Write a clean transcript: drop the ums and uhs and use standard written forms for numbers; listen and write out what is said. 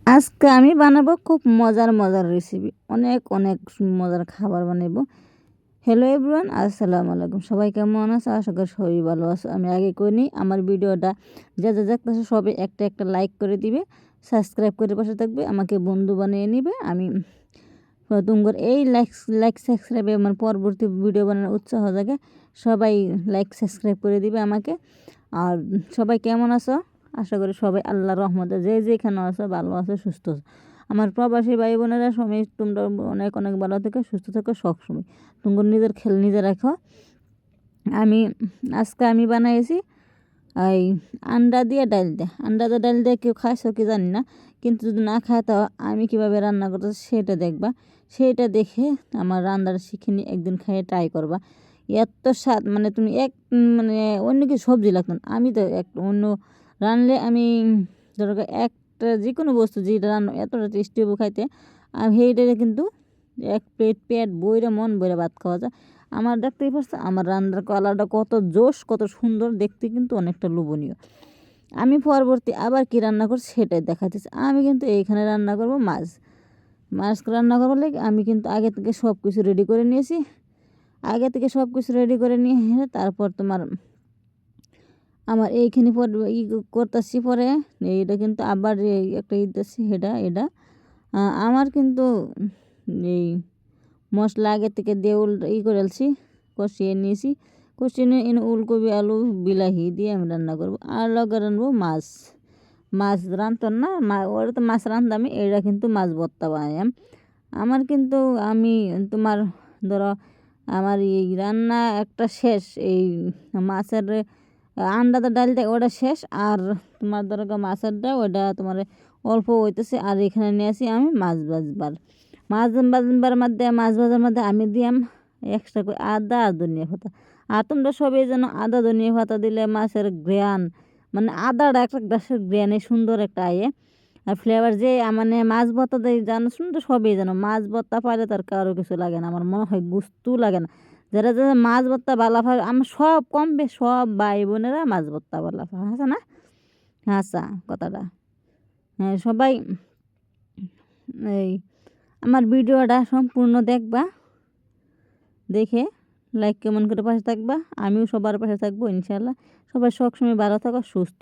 আজকে আমি বানাবো খুব মজার মজার রেসিপি, অনেক অনেক মজার খাবার বানাবো। হ্যালো এভরিওয়ান, আসসালামু আলাইকুম। সবাই কেমন আছে? আশা করি সবাই ভালো আছে। আমি আগে করে নিই, আমার ভিডিওটা যা যা দেখতেছে সবাই একটা একটা লাইক করে দিবে, সাবস্ক্রাইব করে পাশে থাকবে, আমাকে বন্ধু বানিয়ে নিবে। আমি তোমার এই লাইক সাবস্ক্রাইবে আমার পরবর্তী ভিডিও বানানোর উৎসাহ জাগে। সবাই লাইক সাবস্ক্রাইব করে দিবে আমাকে। আর সবাই কেমন আছো? আশা করি সবাই আল্লাহর রহমতে যে যেখানে আছো ভালো আছো, সুস্থ আছো। আমার প্রবাসী ভাই বোনেরা সবাই তোমরা অনেক অনেক ভালো থেকো, সুস্থ থেকো সবসময়। তোমার নিজের খেয়াল নিজে রাখো। আজকে আমি বানাইছি এই আন্ডা দিয়ে ডাল দিয়ে কেউ খাইছো কি জানি না, কিন্তু যদি না খায় তো আমি কীভাবে রান্না করতেছি সেটা দেখবা। সেটা দেখে আমার রান্নাটা শিখে নিয়ে একদিন খাইয়ে ট্রাই করবা। এত স্বাদ, মানে তুমি মানে অন্য কিছু সবজি লাগতো না। আমি তো অন্য রানলে আমি ধরো একটা যে কোনো বস্তু যেটা রান্না এতটা টেস্টি হবো খাইতে, আর সেইটারে কিন্তু এক প্লেট পেট বইরে মন বইরে ভাত খাওয়া যায়। আমার দেখতেই পারছে আমার রান্নার কালারটা কত জোশ, কত সুন্দর দেখতে, কিন্তু অনেকটা লোভনীয়। আমি পরবর্তী আবার কি রান্না করছি সেটাই দেখাতেছি। আমি কিন্তু এইখানে রান্না করব মাছ রান্না করবো লাগে আমি কিন্তু আগে থেকে সব কিছু রেডি করে নিয়েছি। নিয়ে তারপর তোমার আমার এইখানে করতেছি পরে এইটা কিন্তু আবার একটা দিতেছি। এটা আমার কিন্তু এই মশলা আগে থেকে দিয়ে করেছি, কষিয়ে নিয়েছি। কষিয়ে নিয়ে এনে উলকপি আলু বিলাহি দিয়ে আমি রান্না করবো। আর লগে রানবো মাছ রাঁধতাম না, ওরা তো মাছ রাঁধতামই, এটা কিন্তু মাছ ভর্তা বানাই। কিন্তু আমি তোমার ধরো আমার এই রান্না একটা শেষ, এই মাছের আন্ডাতে ডালটা ওটা শেষ, আর তোমার ধরো মাছেরটা ওটা তোমার অল্প হইতেছে। আর এখানে নিয়ে আসি আমি মাছ ভাজার মধ্যে আমি দিয়াম এক্সট্রা করে আদা আর ধনিয়া পাতা। আর তোমরা সবাই যেন আদা ধনিয়া পাতা দিলে মাছের ঘ্রাণ, মানে আদাটা একটা গ্রাসের ঘ্রাণে সুন্দর একটা আর ফ্লেভার যে মানে মাছ ভর্তা দেয় জানো, শুনতে সবই জানো। মাছ ভর্তা পাইলে তার কারো কিছু লাগে না, আমার মনে হয় গুস্তু লাগে না। যারা যারা মাছ ভর্তা বালা পায়, আমার সব কম বেশ সব ভাই বোনেরা মাছ ভর্তা বালা পায়, হাসা না হাসা কথাটা। হ্যাঁ সবাই এই আমার ভিডিওটা সম্পূর্ণ দেখবা, দেখে লাইক কেমন করে পাশে থাকবা। আমিও সবার পাশে থাকবো ইনশাল্লাহ। সবাই সবসময় ভালো থাকো, সুস্থ।